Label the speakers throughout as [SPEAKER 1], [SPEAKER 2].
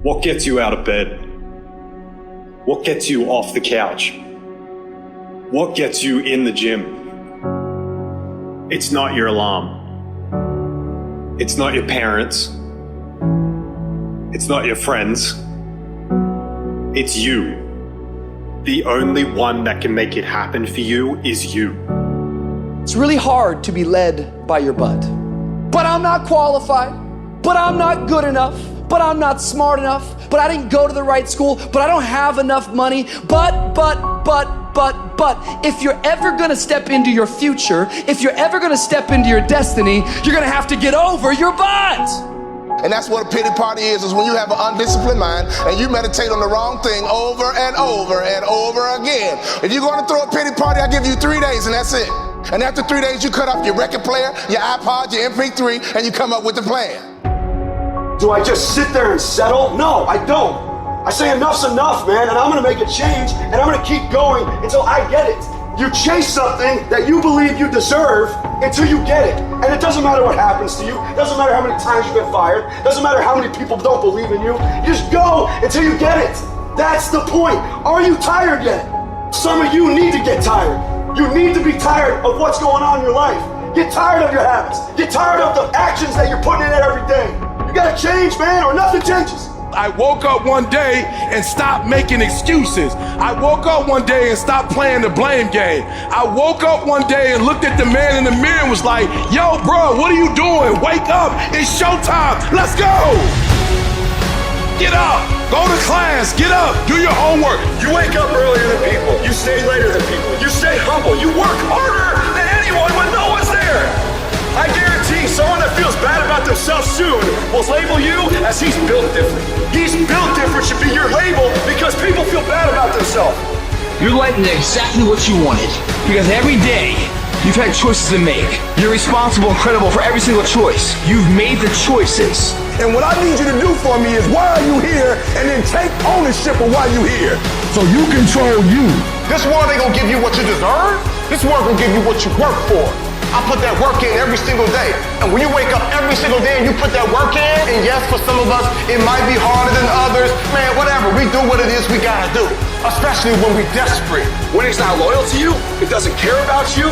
[SPEAKER 1] What gets you out of bed? What gets you off the couch? What gets you in the gym? It's not your alarm. It's not your parents. It's not your friends. It's you. The only one that can make it happen for you is you.
[SPEAKER 2] It's really hard to be led by your butt. But I'm not qualified. But I'm not good enough. But I'm not smart enough. But I didn't go to the right school. But I don't have enough money. But. If you're ever gonna step into your future, if you're ever gonna step into your destiny, you're gonna have to get over your butt.
[SPEAKER 3] And that's what a pity party is when you have an undisciplined mind and you meditate on the wrong thing over and over and over again. If you're going to throw a pity party, I give you 3 days and that's it. And after 3 days, you cut off your record player, your iPod, your MP3, and you come up with a plan.
[SPEAKER 4] Do I just sit there and settle? No, I don't. I say enough's enough, man, and I'm gonna make a change, and I'm gonna keep going until I get it. You chase something that you believe you deserve until you get it. And it doesn't matter what happens to you. It doesn't matter how many times you've been fired. It doesn't matter how many people don't believe in you. You just go until you get it. That's the point. Are you tired yet? Some of you need to get tired. You need to be tired of what's going on in your life. Get tired of your habits. Get tired of the actions that you're putting in it every day. You gotta change, man, or nothing changes.
[SPEAKER 5] I woke up one day and stopped making excuses. I woke up one day and stopped playing the blame game. I woke up one day and looked at the man in the mirror and was like, yo, bro, what are you doing? Wake up, it's showtime, let's go. Get up, go to class, get up, do your homework.
[SPEAKER 6] You wake up earlier than people, you stay later than people, you stay humble, you work harder than anyone when no one's there. I guarantee someone that feels bad about themselves soon will label you as he's built different. He's built different should be your label because people feel bad about themselves.
[SPEAKER 7] Your life is exactly what you wanted because every day you've had choices to make. You're responsible and credible for every single choice. You've made the choices.
[SPEAKER 8] And what I need you to do for me is why are you here and then take ownership of why you're here. So you control you.
[SPEAKER 3] This world ain't gonna give you what you deserve. This world gonna give you what you work for. I put that work in every single day. And when you wake up every single day and you put that work in, and yes, for some of us, it might be harder than others. Man, whatever, we do what it is we gotta do. Especially when we're desperate.
[SPEAKER 6] Winning's not loyal to you. It doesn't care about you.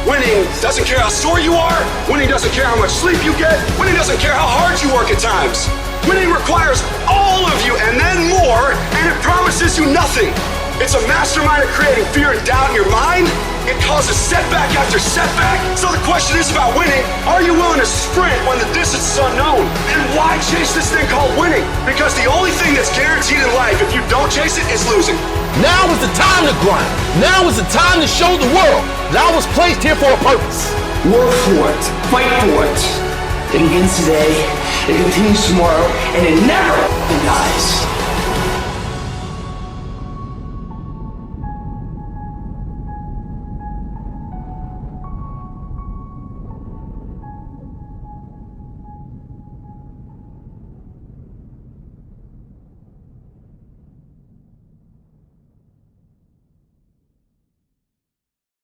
[SPEAKER 6] Winning doesn't care how sore you are. Winning doesn't care how much sleep you get. Winning doesn't care how hard you work at times. Winning requires all of you and then more, and it promises you nothing. It's a mastermind of creating fear and doubt in your mind. It causes setback after setback. So the question is about winning. Are you willing to sprint when the distance is unknown? And why chase this thing called winning? Because the only thing that's guaranteed in life, if you don't chase it, is losing.
[SPEAKER 8] Now is the time to grind. Now is the time to show the world that I was placed here for a purpose.
[SPEAKER 7] Work for it. Fight for it. It begins today, it continues tomorrow, and it never dies.